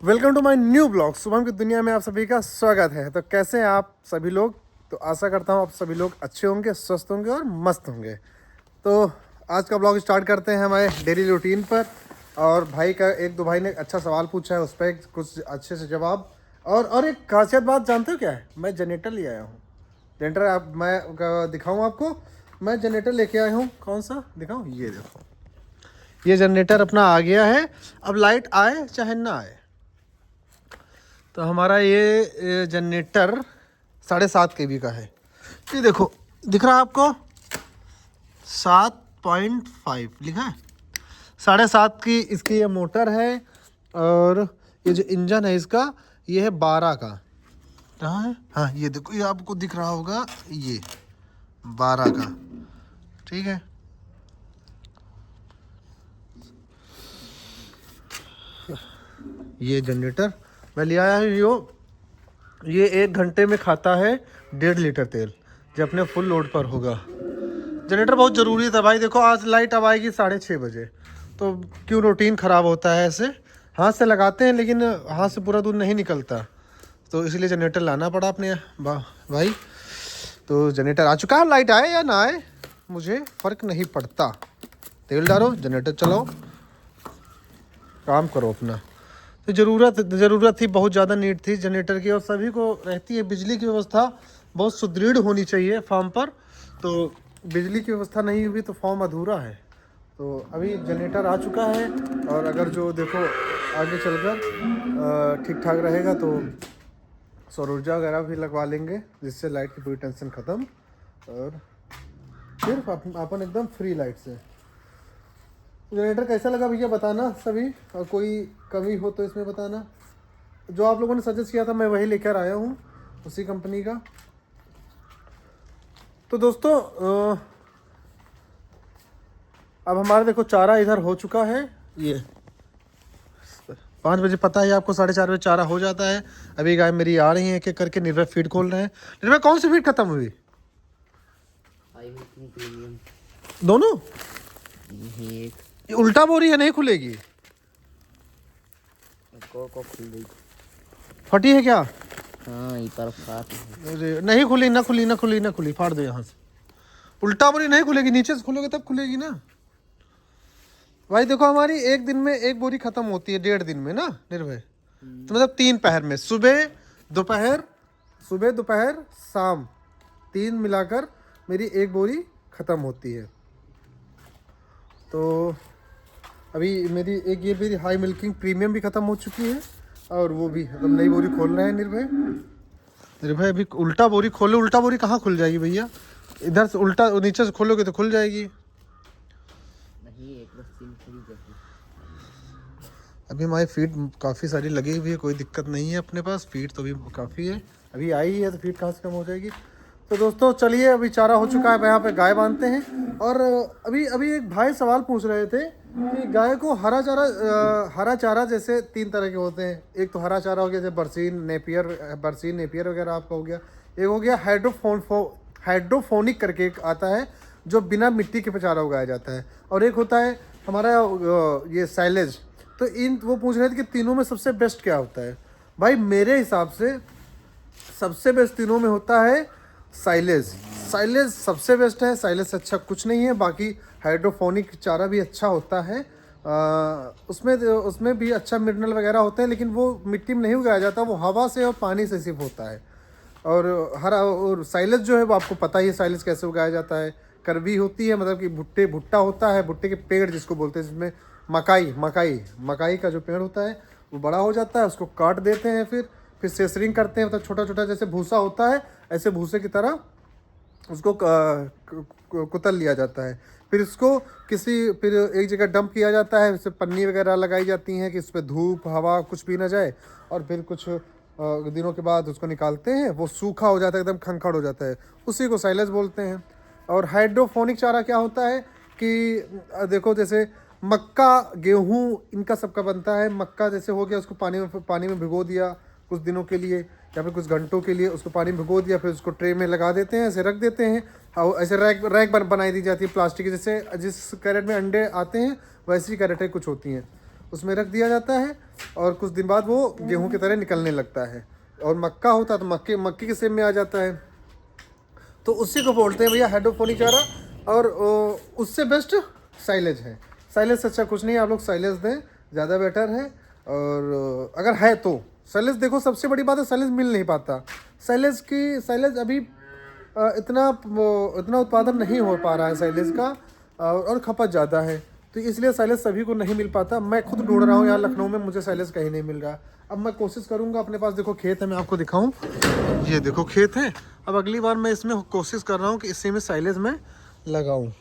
Welcome to my new blog. Shubham की दुनिया में आप सभी का स्वागत है। तो कैसे हैं आप सभी लोग? तो आशा करता हूँ आप सभी लोग अच्छे होंगे, स्वस्थ होंगे और मस्त होंगे। तो आज का ब्लॉग स्टार्ट करते हैं हमारे डेली रूटीन पर। और भाई का एक दो भाई ने अच्छा सवाल पूछा है, उस पर कुछ अच्छे से जवाब। और एक खासियत बात जानते हो क्या है? मैं जनरेटर ले आया हूँ। जनरेटर आप मैं दिखाऊँ आपको। मैं जनरेटर लेके आया हूँ। कौन सा दिखाऊँ? ये देखो, ये जनरेटर अपना आ गया है। अब लाइट आए चाहे ना आए, तो हमारा ये जनरेटर 7.5 kV का है। ये देखो, दिख रहा है आपको? 7.5 लिखा है। 7.5 की इसकी ये मोटर है। और ये जो इंजन है इसका, ये है 12 का। कहाँ है? हाँ, ये देखो, ये आपको दिख रहा होगा, ये 12 का। ठीक है। ये जनरेटर मैं ले आया हूँ। ये 1 घंटे में खाता है 1.5 लीटर तेल, जब अपने फुल लोड पर होगा। जनरेटर बहुत ज़रूरी था भाई। देखो, आज लाइट अब आएगी 6:30 बजे, तो क्यों रूटीन ख़राब होता है ऐसे। हाथ से लगाते हैं लेकिन हाथ से पूरा दूध नहीं निकलता, तो इसलिए जनरेटर लाना पड़ा अपने भाई। तो जनरेटर आ चुका है। लाइट आए या ना आए मुझे फ़र्क नहीं पड़ता। तेल डालो, जनरेटर चलाओ, काम करो अपना। तो ज़रूरत थी, बहुत ज़्यादा नीड थी जनरेटर की। और सभी को रहती है। बिजली की व्यवस्था बहुत सुदृढ़ होनी चाहिए फार्म पर। तो बिजली की व्यवस्था नहीं हुई तो फार्म अधूरा है। तो अभी जनरेटर आ चुका है। और अगर जो देखो आगे चलकर ठीक ठाक रहेगा तो सौर ऊर्जा वगैरह भी लगवा लेंगे, जिससे लाइट की पूरी टेंशन ख़त्म। और फिर अपन एकदम फ्री लाइट से। जनरेटर कैसा लगा भैया बताना सभी, और कोई कमी हो तो इसमें बताना। जो आप लोगों ने सजेस्ट किया था मैं वही लेकर आया हूँ, उसी कंपनी का। तो दोस्तों अब हमारा देखो चारा इधर हो चुका है। ये 5 बजे, पता है आपको, 4:30 बजे चारा हो जाता है। अभी गाय मेरी आ रही है एक एक करके। निर्भय फीड खोल रहे हैं। निर्भय, कौन सी फीड खत्म हुई? दोनों? ये उल्टा बोरी है, नहीं खुलेगी। को खुल गई। फटी है क्या? हाँ, ये तरफ फाट है। अरे नहीं खुली, ना खुली ना खुली ना खुली, फाड़ दो यहाँ से। उल्टा बोरी नहीं खुलेगी, नीचे से खोलोगे तब खुलेगी ना भाई। देखो, हमारी एक दिन में एक बोरी खत्म होती है, 1.5 दिन में ना निर्भय। तो मतलब 3 पहर में, सुबह दोपहर शाम, 3 मिलाकर मेरी एक बोरी खत्म होती है। तो अभी मेरी मेरी हाई मिल्किंग प्रीमियम भी खत्म हो चुकी है। और वो भी अब नई बोरी खोल रहे हैं निर्भय अभी उल्टा बोरी खोलो। उल्टा बोरी कहाँ खुल जाएगी भैया? इधर से उल्टा नीचे से खोलोगे तो खुल जाएगी। नहीं, एक बस 3 खुली जैसे। अभी हमारी फीड काफ़ी सारी लगी हुई है, कोई दिक्कत नहीं है अपने पास। फीड तो अभी काफ़ी है, अभी आई है तो फीड कहाँ से कम हो जाएगी। तो दोस्तों चलिए, अभी चारा हो चुका है, यहाँ पे गाय बांधते हैं। और अभी अभी एक भाई सवाल पूछ रहे थे कि गाय को हरा चारा जैसे 3 तरह के होते हैं। एक तो हरा चारा हो गया जैसे बरसीन नेपियर वगैरह आपका हो गया। एक हो गया हाइड्रोफोनिक करके एक आता है, जो बिना मिट्टी के पे चारा उगाया जाता है। और एक होता है हमारा ये साइलेज। तो वो पूछ रहे थे कि तीनों में सबसे बेस्ट क्या होता है। भाई मेरे हिसाब से सबसे बेस्ट तीनों में होता है साइलेज सबसे बेस्ट है। साइलेज से अच्छा कुछ नहीं है। बाकी हाइड्रोफोनिक चारा भी अच्छा होता है। उसमें भी अच्छा मिनरल वगैरह होते हैं, लेकिन वो मिट्टी में नहीं उगाया जाता, वो हवा से और पानी से सिर्फ होता है। और साइलेज जो है वो आपको पता ही है साइलेज कैसे उगाया जाता है। करवी होती है, मतलब कि भुट्टा होता है, भुट्टे के पेड़ जिसको बोलते हैं, जिसमें मकाई का जो पेड़ होता है वो बड़ा हो जाता है। उसको काट देते हैं, फिर सेसरिंग करते हैं, मतलब छोटा छोटा जैसे भूसा होता है, ऐसे भूसे की तरह उसको कुतल लिया जाता है। फिर इसको फिर एक जगह डंप किया जाता है। इससे पन्नी वगैरह लगाई जाती हैं कि इस पर धूप हवा कुछ भी ना जाए। और फिर कुछ दिनों के बाद उसको निकालते हैं, वो सूखा हो जाता है, एकदम खंखड़ हो जाता है, उसी को साइलेज बोलते हैं। और हाइड्रोफोनिक चारा क्या होता है कि देखो, जैसे मक्का गेहूँ इनका सबका बनता है। मक्का जैसे हो गया, उसको पानी में भिगो दिया कुछ दिनों के लिए या फिर कुछ घंटों के लिए, उसको पानी में भिगो दिया, फिर उसको ट्रे में लगा देते हैं, ऐसे रख देते हैं। और ऐसे रैक बनाई दी जाती है प्लास्टिक की, जैसे जिस कैरेट में अंडे आते हैं वैसी कैरेटें कुछ होती हैं। उसमें रख दिया जाता है और कुछ दिन बाद वो गेहूं की तरह निकलने लगता है। और मक्का होता है तो मक्के के सेम में आ जाता है, तो उसी को बोलते हैं भैया हाइड्रोपोनिक चारा। और उससे बेस्ट साइलेज है। साइलेज से अच्छा कुछ नहीं, आप लोग साइलेज दें, ज़्यादा बेटर है। और अगर है तो साइलेज, देखो सबसे बड़ी बात है साइलेज मिल नहीं पाता। साइलेज अभी इतना उत्पादन नहीं हो पा रहा है साइलेज का, और खपत ज़्यादा है, तो इसलिए साइलेज सभी को नहीं मिल पाता। मैं खुद ढूंढ रहा हूँ यहाँ लखनऊ में, मुझे साइलेज कहीं नहीं मिल रहा। अब मैं कोशिश करूँगा, अपने पास देखो खेत है, मैं आपको दिखाऊँ, ये देखो खेत है। अब अगली बार मैं इसमें कोशिश कर रहा हूँ कि इसी में साइलेज में लगाऊँ।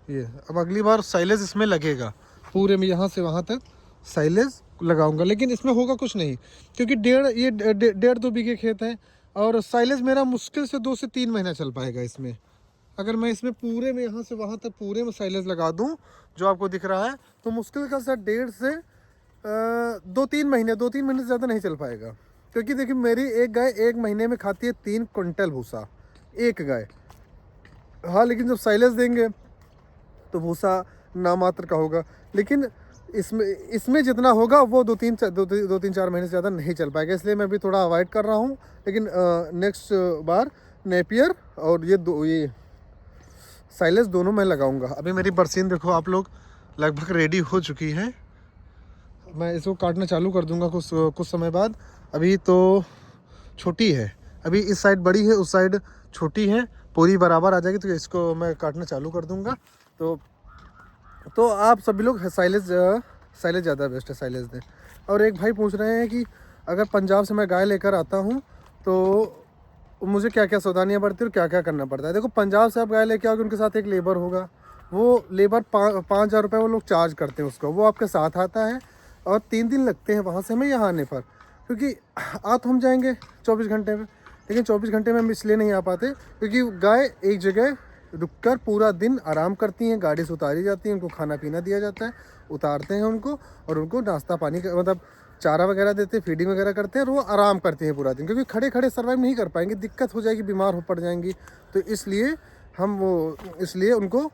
ये अब अगली बार साइलेज इसमें लगेगा, पूरे में यहाँ से वहाँ तक साइलेज लगाऊंगा। लेकिन इसमें होगा कुछ नहीं, क्योंकि डेढ़ 2 बीघे खेत है, और साइलेज मेरा मुश्किल से 2 से 3 महीना चल पाएगा इसमें। अगर मैं इसमें पूरे में यहाँ से वहाँ तक पूरे में साइलेज लगा दूँ जो आपको दिख रहा है, तो मुश्किल का सर 1.5 से 2-3 महीने से ज़्यादा नहीं चल पाएगा। क्योंकि देखिए मेरी एक गाय 1 महीने में खाती है 3 क्विंटल भूसा, एक गाय। हाँ, लेकिन जब साइलेज देंगे तो भूसा नामात्र का होगा, लेकिन इसमें जितना होगा वो 2-3-4 महीने से ज़्यादा नहीं चल पाएगा। इसलिए मैं भी थोड़ा अवॉइड कर रहा हूँ। लेकिन नेक्स्ट बार नेपियर और ये साइलेज दोनों मैं लगाऊंगा। अभी मेरी बरसीन देखो आप लोग लगभग रेडी हो चुकी है, मैं इसको काटना चालू कर दूंगा कुछ समय बाद। अभी तो छोटी है, अभी इस साइड बड़ी है, उस साइड छोटी है, पूरी बराबर आ जाएगी तो इसको मैं काटना चालू कर दूंगा। तो आप सभी लोग साइलेज ज़्यादा बेस्ट है, साइलेज दें। और एक भाई पूछ रहे हैं कि अगर पंजाब से मैं गाय लेकर आता हूँ तो मुझे क्या क्या सावधानियाँ बरती और क्या क्या करना पड़ता है। देखो पंजाब से आप गाय लेके आओगे, उनके साथ एक लेबर होगा, वो लेबर 5,000 रुपये वो लोग चार्ज करते हैं उसको, वो आपके साथ आता है और 3 दिन लगते हैं वहाँ से हमें यहाँ आने पर। क्योंकि आ तो हम जाएंगे 24 घंटे में, लेकिन 24 घंटे में हम इसलिए नहीं आ पाते क्योंकि गाय एक जगह रुककर पूरा दिन आराम करती हैं, गाड़ी से उतारी जाती हैं, उनको खाना पीना दिया जाता है, उतारते हैं उनको और उनको नाश्ता पानी मतलब चारा वगैरह देते हैं, फीडिंग वगैरह करते हैं, और वो आराम करते हैं पूरा दिन। क्योंकि खड़े खड़े सर्वाइव नहीं कर पाएंगे, दिक्कत हो जाएगी, बीमार हो पड़ जाएंगी। तो इसलिए उनको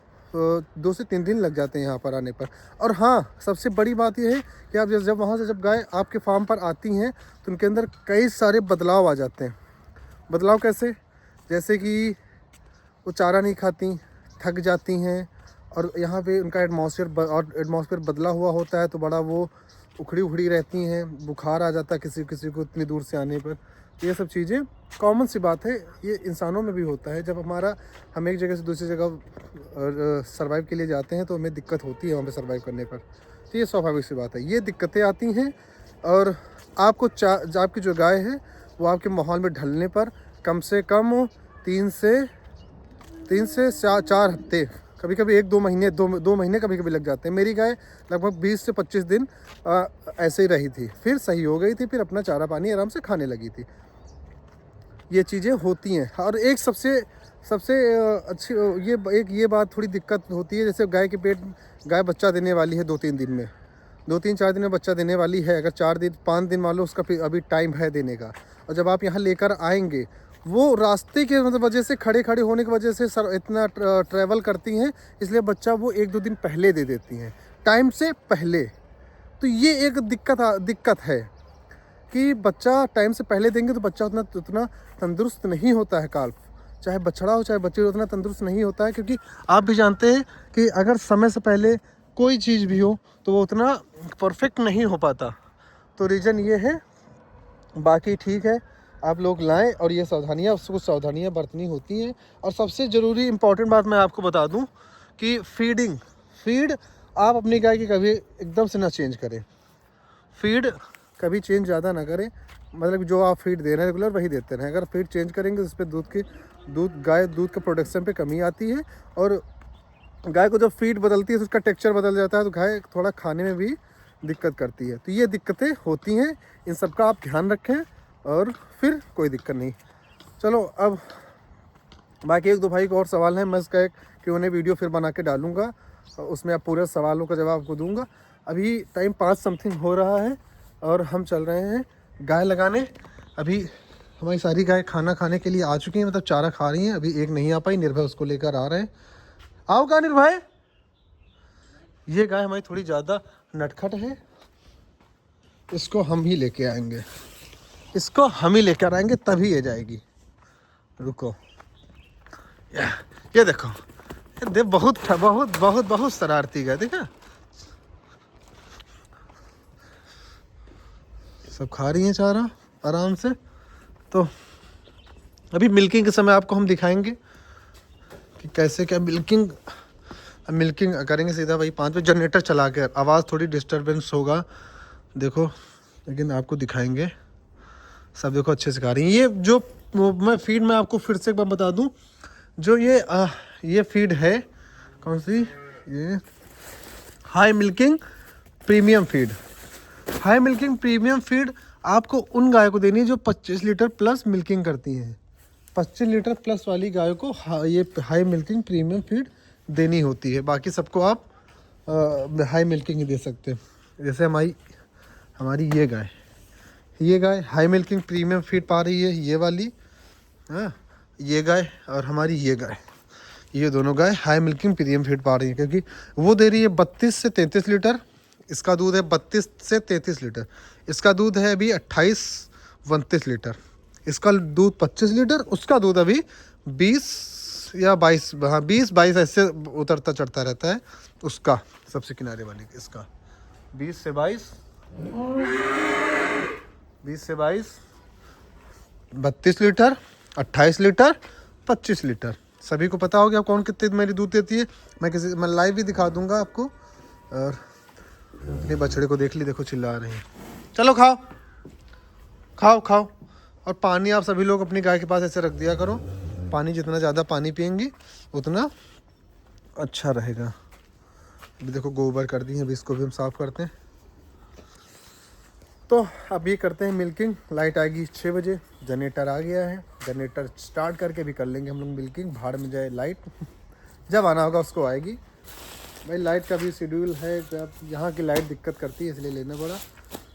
2 से 3 दिन लग जाते हैं यहाँ पर आने पर। और हाँ, सबसे बड़ी बात यह है कि आप जब वहाँ से जब गाय आपके फार्म पर आती हैं तो उनके अंदर कई सारे बदलाव आ जाते हैं। बदलाव कैसे? जैसे कि वो चारा नहीं खाती, थक जाती हैं, और यहाँ पे उनका एटमॉस्फेयर बदला हुआ होता है, तो बड़ा वो उखड़ी रहती हैं, बुखार आ जाता है किसी किसी को इतनी दूर से आने पर। ये सब चीज़ें कॉमन सी बात है, ये इंसानों में भी होता है। जब हम एक जगह से दूसरी जगह सर्वाइव के लिए जाते हैं तो हमें दिक्कत होती है वहाँ पे सर्वाइव करने पर, तो ये स्वाभाविक सी बात है। ये दिक्कतें आती हैं, और आपकी जो गाय है वो आपके माहौल में ढलने पर कम से कम 3 से 4 हफ्ते, कभी कभी 1-2 महीने 2 महीने कभी कभी लग जाते हैं। मेरी गाय लगभग 20 से 25 दिन ऐसे ही रही थी, फिर सही हो गई थी, फिर अपना चारा पानी आराम से खाने लगी थी। ये चीज़ें होती हैं। और एक सबसे अच्छी ये बात थोड़ी दिक्कत होती है, जैसे गाय बच्चा देने वाली है 2-3 दिन में, 2-3-4 दिन में बच्चा देने वाली है। अगर 4-5 दिन मान लो उसका अभी टाइम है देने का, और जब आप यहाँ लेकर आएंगे, वो रास्ते के वजह से खड़े होने की वजह से इतना ट्रैवल करती हैं, इसलिए बच्चा वो 1-2 दिन पहले दे देती हैं, टाइम से पहले। तो ये एक दिक्कत है कि बच्चा टाइम से पहले देंगे तो बच्चा उतना तंदुरुस्त नहीं होता है। काल्फ चाहे बछड़ा हो चाहे बच्चे, उतना तंदुरुस्त नहीं होता है, क्योंकि आप भी जानते हैं कि अगर समय से पहले कोई चीज़ भी हो तो वो उतना परफेक्ट नहीं हो पाता। तो रीज़न ये है, बाकी ठीक है, आप लोग लाएं। और ये कुछ सावधानियाँ बरतनी होती हैं। और सबसे ज़रूरी इम्पॉर्टेंट बात मैं आपको बता दूं कि फीड आप अपनी गाय की कभी एकदम से ना चेंज करें। फीड कभी चेंज ज़्यादा ना करें, मतलब जो आप फीड दे रहे हैं रेगुलर वही देते रहें। अगर फीड चेंज करेंगे तो उस पर गाय दूध के प्रोडक्शन पे कमी आती है, और गाय को जब फीड बदलती है तो उसका टेक्सचर बदल जाता है, तो गाय थोड़ा खाने में भी दिक्कत करती है। तो ये दिक्कतें होती हैं, इन सब का आप ध्यान रखें और फिर कोई दिक्कत नहीं। चलो, अब बाकी 1-2 भाई को और सवाल हैं, मैं इसका एक Q&A वीडियो फिर बना के डालूँगा, उसमें आप पूरे सवालों का जवाब आपको दूँगा। अभी टाइम 5 समथिंग हो रहा है और हम चल रहे हैं गाय लगाने। अभी हमारी सारी गाय खाना खाने के लिए आ चुकी हैं, मतलब चारा खा रही हैं। अभी एक नहीं आ पाई, निर्भय उसको लेकर आ रहे हैं। आओ का निर्भय, ये गाय हमारी थोड़ी ज़्यादा नटखट है, इसको हम ही लेके आएंगे, इसको हम ही लेकर आएंगे तभी ये जाएगी। रुको, ये देखो, ये देख बहुत बहुत बहुत बहुत शरारती है, देखा सब खा रही हैं चारा आराम से। तो अभी मिल्किंग के समय आपको हम दिखाएंगे कि कैसे क्या मिल्किंग करेंगे। सीधा भाई 5 बजे जनरेटर चला कर, आवाज़ थोड़ी डिस्टरबेंस होगा देखो, लेकिन आपको दिखाएंगे सब। देखो अच्छे से खा रही हैं। ये जो मैं फीड मैं आपको फिर से एक बार बता दूं, जो ये फीड है कौन सी, ये high milking premium feed. High milking premium feed आपको उन गाय को देनी है जो 25 लीटर प्लस मिल्किंग करती हैं। 25 लीटर प्लस वाली गाय को ये हाई मिल्किंग प्रीमियम फीड देनी होती है। बाकी सबको आप हाई मिल्किंग ही दे सकते हैं। जैसे हमारी ये गाय हाई मिल्किंग प्रीमियम फीड पा रही है, ये वाली, हाँ ये गाय और हमारी ये गाय, ये दोनों गाय हाई मिल्किंग प्रीमियम फीड पा रही है, क्योंकि वो दे रही है 32 से 33 लीटर। इसका दूध है 32 से 33 लीटर, इसका दूध है अभी 28-29 लीटर, इसका दूध 25 लीटर, उसका दूध अभी 20 या 22, हाँ 20-22 ऐसे उतरता चढ़ता रहता है। उसका सबसे किनारे वाली इसका 20 से 22, 32 लीटर, 28 लीटर, 25 लीटर। सभी को पता हो गया कौन कितने मेरी दूध देती है। मैं लाइव भी दिखा दूंगा आपको। और अपने बछड़े को देख ली, देखो चिल्ला रहे हैं। चलो खाओ खाओ खाओ। और पानी आप सभी लोग अपनी गाय के पास ऐसे रख दिया करो। पानी जितना ज़्यादा पानी पियेंगी उतना अच्छा रहेगा। अभी देखो गोबर कर दी है, अभी इसको भी हम साफ़ करते हैं। तो अभी करते हैं मिल्किंग। लाइट आएगी 6 बजे, जनरेटर आ गया है, जनरेटर स्टार्ट करके भी कर लेंगे हम लोग मिल्किंग। भाड़ में जाए लाइट, जब आना होगा उसको आएगी। भाई लाइट का भी शेड्यूल है, जब यहाँ की लाइट दिक्कत करती है इसलिए लेना पड़ा।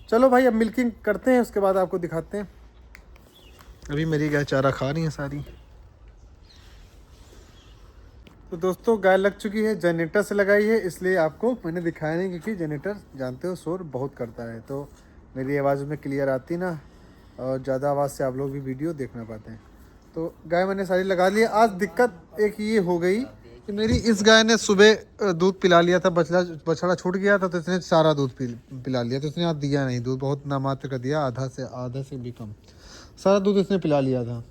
चलो भाई अब मिल्किंग करते हैं, उसके बाद आपको दिखाते हैं। अभी मेरी गाय चारा खा रही है सारी। तो दोस्तों गाय लग चुकी है, जनरेटर से लगाई है, इसलिए आपको मैंने दिखाया नहीं, क्योंकि जनरेटर जानते हो शोर बहुत करता है, तो मेरी आवाज़ में क्लियर आती ना, और ज़्यादा आवाज़ से आप लोग भी वीडियो देख ना पाते हैं। तो गाय मैंने सारी लगा ली है। आज दिक्कत एक ये हो गई कि मेरी इस गाय ने सुबह दूध पिला लिया था, बछड़ा छूट गया था, तो इसने सारा दूध पिला लिया, तो इसने आज दिया नहीं दूध, बहुत नामात्र कर दिया, आधा से भी कम सारा दूध इसने पिला लिया था।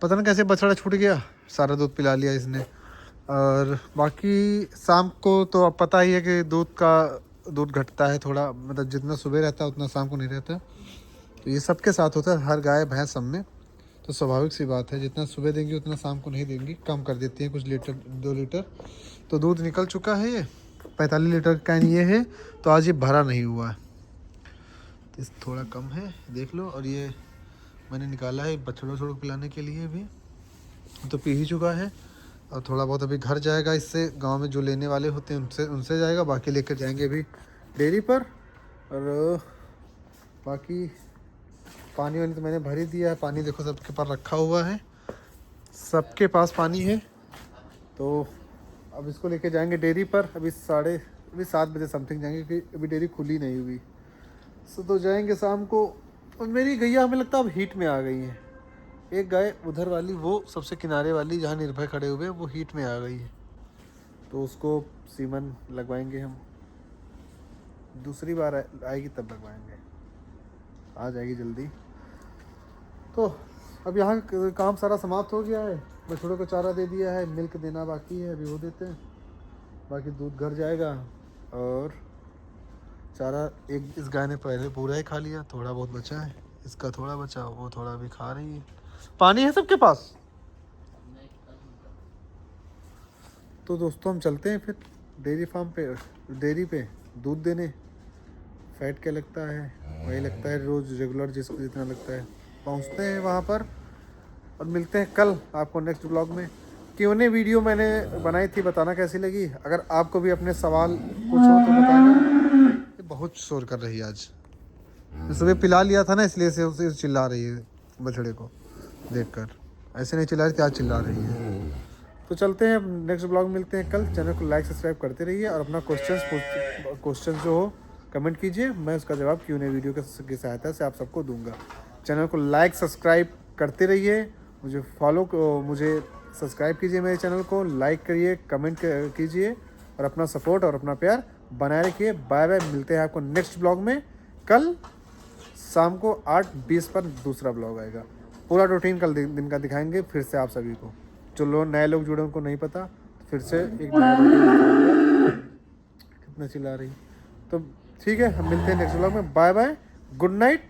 पता नहीं कैसे बछड़ा छूट गया, सारा दूध पिला लिया इसने। और बाकी शाम को तो अब पता ही है कि दूध घटता है थोड़ा, मतलब जितना सुबह रहता है उतना शाम को नहीं रहता। तो ये सबके साथ होता है, हर गाय भैंस सब में, तो स्वाभाविक सी बात है, जितना सुबह देंगी उतना शाम को नहीं देंगी, कम कर देती हैं कुछ लीटर 2 लीटर। तो दूध निकल चुका है, ये 45 लीटर का कैन ये है, तो आज ये भरा नहीं हुआ है, तो थोड़ा कम है देख लो। और ये मैंने निकाला है बछड़ों छोड़ों पिलाने के लिए भी, तो पी ही चुका है। और थोड़ा बहुत अभी घर जाएगा, इससे गांव में जो लेने वाले होते हैं उनसे जाएगा, बाकी लेकर जाएंगे अभी डेयरी पर। और बाकी पानी वानी तो मैंने भर ही दिया है, पानी देखो सबके पास रखा हुआ है, सबके पास पानी है। तो अब इसको लेके जाएंगे डेयरी पर, अभी 7 बजे समथिंग जाएंगे, क्योंकि अभी डेयरी खुली नहीं हुई। तो जाएंगे शाम को। और मेरी गैया हमें लगता है अब हीट में आ गई है। एक गाय उधर वाली, वो सबसे किनारे वाली जहाँ निर्भय खड़े हुए, वो हीट में आ गई है, तो उसको सीमन लगवाएंगे हम। दूसरी बार आएगी तब लगवाएंगे, आ जाएगी जल्दी। तो अब यहाँ काम सारा समाप्त हो गया है, बछड़ों को चारा दे दिया है, मिल्क देना बाकी है, अभी वो देते हैं, बाकी दूध घर जाएगा। और चारा इस गाय ने पहले पूरा ही खा लिया, थोड़ा बहुत बचा है, इसका थोड़ा बचा, वो थोड़ा भी खा रही है। पानी है सबके पास। तो दोस्तों हम चलते हैं फिर डेयरी पे दूध देने। फैट क्या लगता है, वही लगता है रोज़ रेगुलर जिसको जितना लगता है। पहुंचते हैं वहाँ पर और मिलते हैं कल आपको नेक्स्ट ब्लॉग में। Q&A वीडियो मैंने बनाई थी, बताना कैसी लगी। अगर आपको भी अपने सवाल कुछ हो तो बताना। ये बहुत शोर कर रही है आज, सुबह पिला लिया था ना, इसलिए से उसे चिल्ला रही है बछड़े को देखकर, ऐसे नहीं चिल्ला रही थी, आज चिल्ला रही है। तो चलते हैं, नेक्स्ट ब्लॉग मिलते हैं कल। चैनल को लाइक सब्सक्राइब करते रहिए और अपना क्वेश्चन जो हो कमेंट कीजिए, मैं उसका जवाब Q&A वीडियो की सहायता से आप सबको दूंगा। चैनल को लाइक सब्सक्राइब करते रहिए, मुझे मुझे सब्सक्राइब कीजिए, मेरे चैनल को लाइक करिए, कमेंट कीजिए और अपना सपोर्ट और अपना प्यार बनाए रखिए। बाय बाय, मिलते हैं आपको नेक्स्ट ब्लॉग में कल शाम को 8:20 पर दूसरा ब्लॉग आएगा। पूरा रूटीन कल दिन का दिखाएंगे फिर से आप सभी को। जो लोग नए लोग जुड़े उनको नहीं पता, तो फिर से एक नया रूटीन कितना चिल्ला रही। तो ठीक है, हम मिलते हैं नेक्स्ट ब्लॉग में। Bye bye, good night.